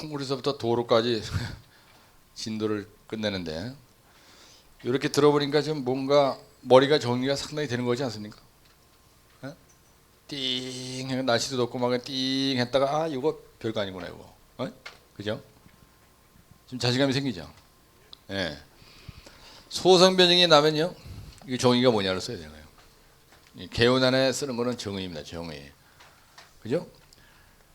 콘크리트부터 도로까지 진도를 끝내는데 이렇게 들어보니까 지금 뭔가 머리가 정리가 상당히 되는 거지 않습니까? 띵 날씨도 덥고 막 띵 했다가 아 이거 별거 아니구나 이거. 그죠? 좀 자신감이 생기죠. 예. 소성 변형이 나면요 이 정의가 뭐냐를 써야 되는 거예요. 이 개운 안에 쓰는 거는 정의입니다. 정의. 그죠?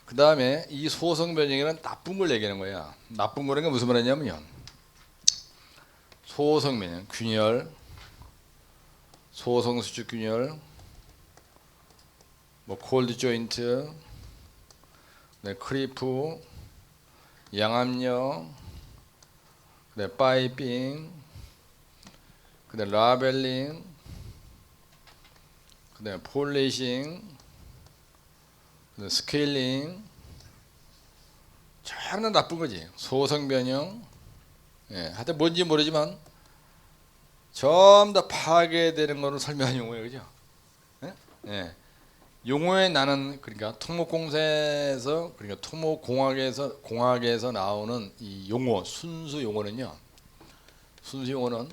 그 다음에 이 소성 변형이란 나쁜 걸 얘기하는 거야. 나쁜 거라는 게 무슨 말이냐면요. 소성 변형, 균열, 소성 수축 균열, 뭐 콜드 조인트, 네, 크리프, 양압력, 네, 파이핑, 그다음 라벨링, 그다음 폴리싱, 그다음 스케일링, 전부 나쁜 거지. 소성 변형, 예, 하여튼 뭔지 모르지만 전부 다 파괴되는 거를 설명하는 용어예요, 그죠? 예? 예. 용어에 나는 그러니까 토목공사에서 그러니까 토목공학에서 나오는 이 용어 순수 용어는요. 순수 용어는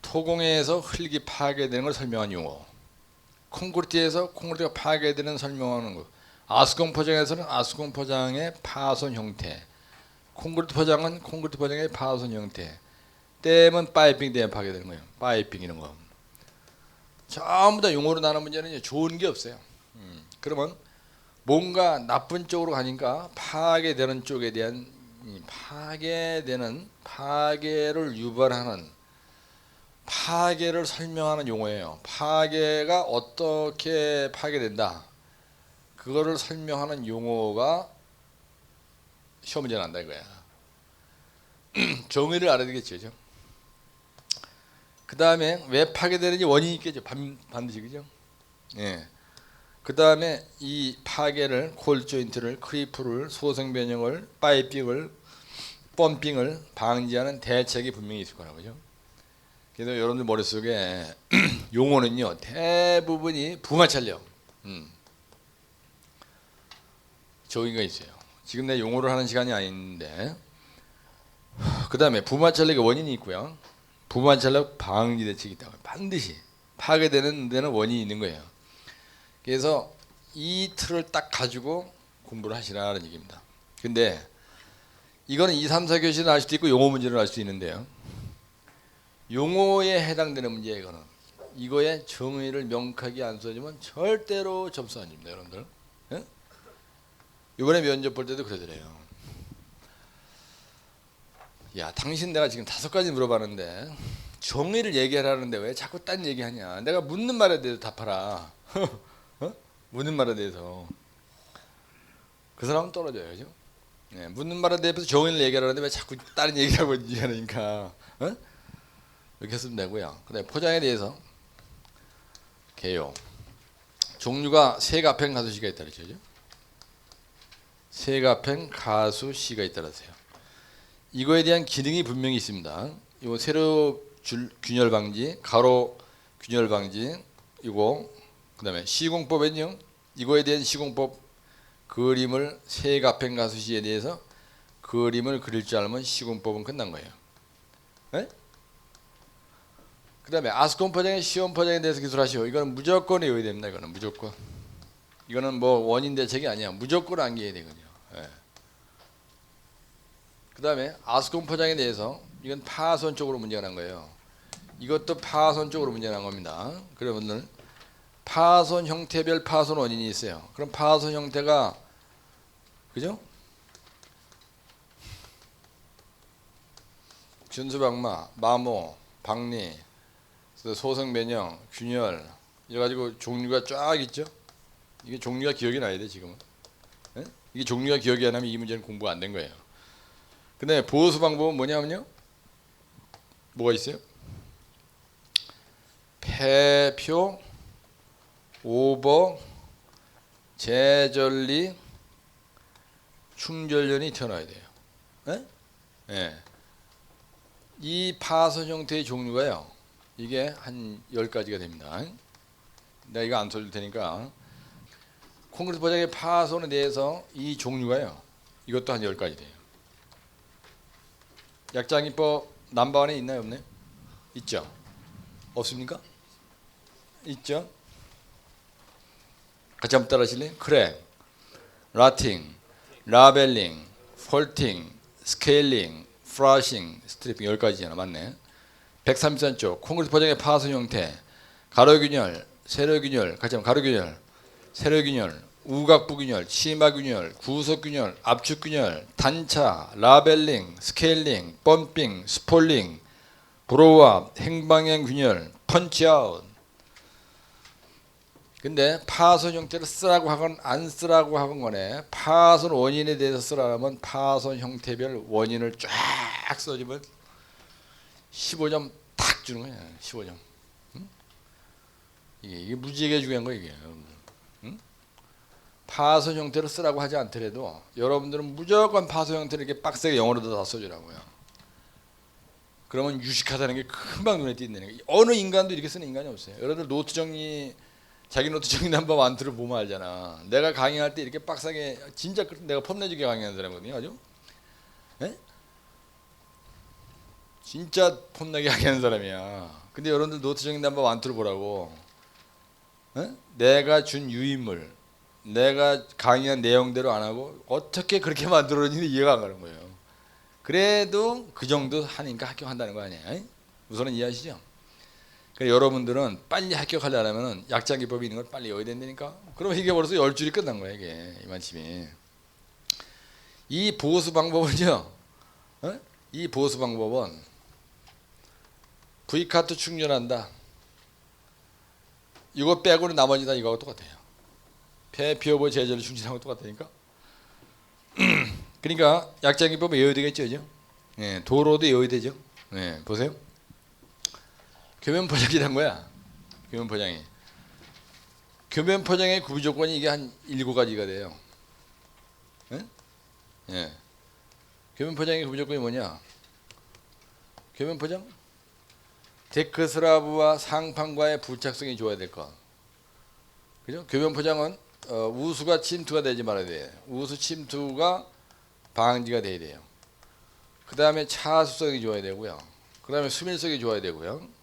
토공에서 흙이 파괴되는 걸 설명한 용어, 콘크리트에서 콘크리트가 파괴되는 설명하는 거, 아스콘 포장에서는 아스콘 포장의 파손 형태, 콘크리트 포장은 콘크리트 포장의 파손 형태, 댐은 파이핑 댐 파괴되는 거예요. 파이핑 이런 거 전부 다 용어로 나눈 문제는 좋은 게 없어요. 그러면 뭔가 나쁜 쪽으로 가니까 파괴되는 쪽에 대한 파괴되는 파괴를 유발하는 파괴를 설명하는 용어예요. 파괴가 어떻게 파괴된다. 그거를 설명하는 용어가 시험 문제 난다 이거야. 정의를 알아야 되겠죠. 그 다음에 왜 파괴되는지 원인이 있겠죠. 반드시 그죠. 예. 그 다음에 이 파괴를 콜 조인트를 크리프를 소성 변형을 파이핑을 펌핑을 방지하는 대책이 분명히 있을 거라고 그죠. 그래서 여러분들 머릿속에 용어는요 대부분이 부마찰력 정의가 있어요. 지금 내 용어를 하는 시간이 아닌데 그 다음에 부마찰력의 원인이 있고요. 부마찰력 방지 대책이 있다고 반드시 파괴되는 데는 원인이 있는 거예요. 그래서 이 틀을 딱 가지고 공부를 하시라는 얘기입니다. 근데 이거는 2, 3, 4교시는 알 수도 있고 용어 문제를 알 수도 있는데요. 용어에 해당되는 문제예요. 이거는 이거의 정의를 명확하게 안 써주면 절대로 점수 안 줍니다. 여러분들. 예? 이번에 면접 볼 때도 그러더래요. 야 당신 내가 지금 5가지 물어봤는데 정의를 얘기하라는데 왜 자꾸 딴 얘기하냐. 내가 묻는 말에 대해서 답하라. 묻는 말에 대해서 그 사람은 떨어져요. 그죠? 예, 묻는 말에 대해서 정의를 얘기하라는데 왜 자꾸 다른 얘기하고 하니까 이렇게 했으면 되고요. 그다음에 포장에 대해서 개요. 종류가 세가팽 가수시가 있다 그랬죠. 세가팽 가수시가 있다 그랬어요. 이거에 대한 기능이 분명히 있습니다. 이거 세로 줄 균열 방지, 가로 균열 방지, 이거 그다음에 시공법은요. 이거에 대한 시공법 그림을 세가팽 가수시에 대해서 그림을 그릴 줄 알면 시공법은 끝난 거예요. 네? 그 다음에 아스콘 포장의 시온 포장에 대해서 기술하시오. 이거는 무조건 외워야 됩니다. 이거는 무조건. 이거는 뭐 원인 대책이 아니야. 무조건 암기해야 되거든요. 네. 그 다음에 아스콘 포장에 대해서 이건 파손 쪽으로 문제가 난 거예요. 이것도 파손 쪽으로 문제가 난 겁니다. 그러면 파손 형태별 파손 원인이 있어요. 그럼 파손 형태가 그죠? 준수박마, 마모, 박리, 소성 변형, 균열 이래가지고 종류가 쫙 있죠. 이게 종류가 기억이 나야 돼 지금은. 네? 이게 종류가 기억이 안 나면 이 문제는 공부가 안 된 거예요. 근데 보수 방법은 뭐냐면요. 뭐가 있어요? 폐표, 오버, 재전리, 충전련이 튀어나와야 돼요. 네? 네. 이 파손 형태의 종류가요. 이게 한 10가지가 됩니다. 내가 이거 안 써줄 테니까 콘크리트 포장의 파손에 대해서 이 종류가요. 이것도 한 10가지 돼요. 약자기법 넘버원에 있나요, 없나요? 있죠. 없습니까? 있죠. 같이 한번 따라 하실래요? 크랙, 라팅, 라벨링, 폴팅, 스케일링, 프라싱, 스트리핑 10가지잖아. 맞네. 133쪽 콘크리트 포장의 파손 형태, 가로균열, 세로균열, 같이 하면 가로균열, 세로균열, 우각부균열, 치마균열, 구속균열, 압축균열, 단차, 라벨링, 스케일링, 펌핑, 스폴링, 브로우업, 행방향 균열, 펀치아웃. 근데 파손 형태를 쓰라고 하건 안 쓰라고 하건 간에 파손 원인에 대해서 쓰라면 파손 형태별 원인을 쫙 써주면 15점 탁 주는 거야. 15점. 응? 이게 무지하게 중요한 거야 이게. 응? 파손 형태를 쓰라고 하지 않더라도 여러분들은 무조건 파손 형태를 이렇게 빡세게 영어로도 다 써주라고요. 그러면 유식하다는 게 금방 눈에 띈다는 거예요. 어느 인간도 이렇게 쓰는 인간이 없어요. 여러분들 노트 정리 자기 노트 정리 넘버 원투를 보면 알잖아. 내가 강의할 때 이렇게 빡세게 진짜 내가 폼내주게 강의하는 사람이거든요. 아주. 에? 진짜 폼나게 강의하는 사람이야. 근데 여러분들 노트 정리 넘버 원투를 보라고. 에? 내가 준 유인물, 내가 강의한 내용대로 안 하고 어떻게 그렇게 만들어졌는지 이해가 안 가는 거예요. 그래도 그 정도 하니까 합격한다는 거 아니에요? 에? 우선은 이해하시죠? 그래서 여러분들은 빨리 합격하려면 약자기법이 있는 걸 빨리 외워야 된다니까. 그러면 이게 벌써 10줄이 끝난 거야 이게 이만침이. 이 보수 방법은요. 어? 이 보수 방법은 V카트 충전한다. 이거 빼고는 나머지 다 이거하고 똑같아요. 폐 피오버 제재를 충전하고 똑같다니까. 그러니까 약자기법은 외워야 되겠죠, 그죠? 예, 도로도 외워야 되죠. 예, 보세요. 교면 포장이란 거야. 교면 포장이. 교면 포장의 구비 조건이 이게 한 7가지가 돼요. 예? 예. 교면 포장의 구비 조건이 뭐냐? 교면 포장? 데크 슬라브와 상판과의 부착성이 좋아야 될 것. 그죠? 교면 포장은 우수가 침투가 되지 말아야 돼. 우수 침투가 방지가 돼야 돼요. 그 다음에 차수성이 좋아야 되고요. 그 다음에 수밀성이 좋아야 되고요.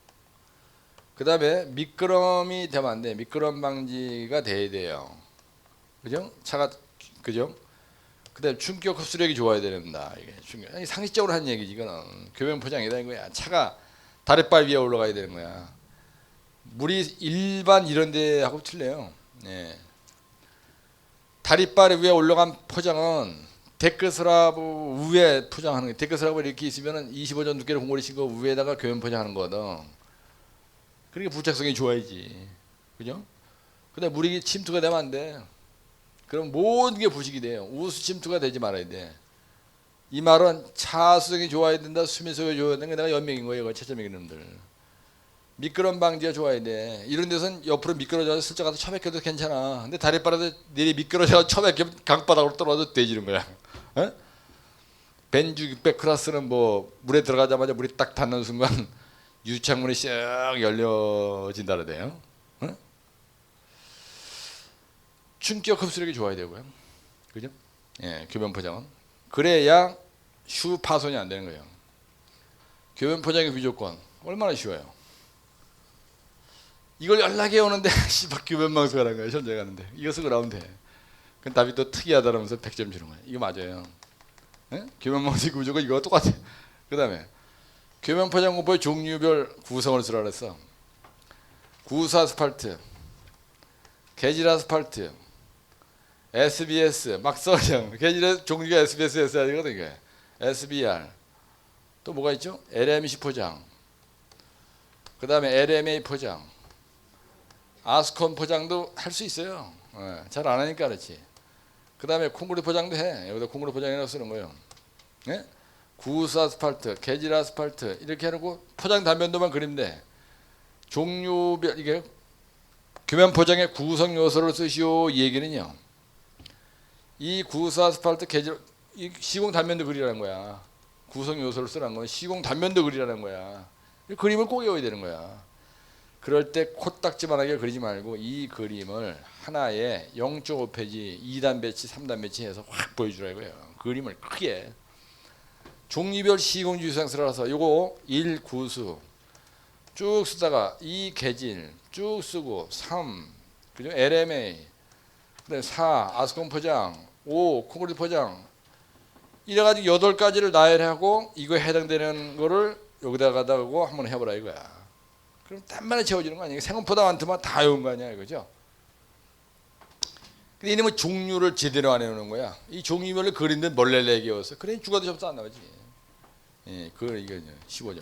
그 다음에 미끄럼이 되면 안 돼. 미끄럼 방지가 돼야 돼요. 그죠? 차가, 그죠? 그 다음에 충격 흡수력이 좋아야 된다. 이게 충격. 아니, 상식적으로 하는 얘기지, 이거는. 교면 포장이다, 이거야. 차가 다랫발 위에 올라가야 되는 거야. 물이 일반 이런 데하고 틀려요. 예. 다리발 위에 올라간 포장은 데크 슬라브 위에 포장하는 거예요. 데크 슬라브 이렇게 있으면 25전 두께를 공고리 친 거 위에다가 교면 포장하는 거거든. 그러니까 부착성이 좋아야지. 그죠? 근데 물이 침투가 되면 안 돼. 그럼 모든 게 부식이 돼요. 우수 침투가 되지 말아야 돼. 이 말은 차수성이 좋아야 된다, 수밀성이 좋아야 된다. 내가 연명인 거예요. 채점의 이름들. 미끄럼 방지가 좋아야 돼. 이런 데서는 옆으로 미끄러져서 슬쩍 가서 처박혀도 괜찮아. 근데 다리바라도 내리 미끄러져서 처박히면 강바닥으로 떨어져도 돼지는 거야. 어? 벤주 600 클래스는 뭐 물에 들어가자마자 물이 딱 닿는 순간 유창문이 쓱 열려진다 그래요. 어? 충격 흡수력이 좋아야 되고요. 그죠? 예, 교면 포장은. 그래야 슈 파손이 안 되는 거예요. 교면 포장의 비조건 얼마나 쉬워요. 이걸 연락해 오는데 씨발 교면 망수가라는 거예요. 현재 가는데 이거 쓰고 나오면 돼. 그럼 답이 또 특이하다면서 100점 주는 거예요. 이거 맞아요. 예? 교면 망수의 구조가 이거 똑같아. 그 다음에 교면 포장 공법의 종류별 구성을 쓰라 그랬어. 구스 아스팔트, 개질 아스팔트, SBS 막 써요. 개질의 종류가 SBS, SR이거든 이게. SBR 또 뭐가 있죠? LMC 포장. 그 다음에 LMA 포장. 아스콘 포장도 할 수 있어요. 잘 안 하니까 그렇지. 그 다음에 콘크리트 포장도 해. 여기다 콘크리트 포장이라고 쓰는 거예요. 네? 구스 아스팔트, 개질 아스팔트 이렇게 해놓고 포장 단면도만 그리면 돼. 종류별 이게 교면 포장의 구성 요소를 쓰시오 이 얘기는요. 이 구스 아스팔트, 개질 이 시공 단면도 그리라는 거야. 구성 요소를 쓰라는 건 시공 단면도 그리라는 거야. 이 그림을 꼭 외워야 되는 거야. 그럴 때 코딱지만하게 그리지 말고 이 그림을 하나에 0.5페이지 2단 배치, 3단 배치 해서 확 보여주라 이거예요. 그림을 크게 종류별 시공주의상수라서 요거 1 구수 쭉 쓰다가 2 계질 쭉 쓰고 3 그죠? LMA 그다음에 4 아스콘 포장 5 콘크리트 포장 이래가지고 8가지를 나열하고 이거에 해당되는 거를 여기다가 하고 한번 해보라 이거야. 그럼 단만에 채워지는 거 아니야? 생업포장한테만 다 외운 거 아니야 이거죠? 근데 이놈은 종류를 제대로 안 해놓는 거야. 이 종류별로 그린데 뭘 내려기워서 그래 죽어도 접수 안 나오지. 예, 그거 이거 15점.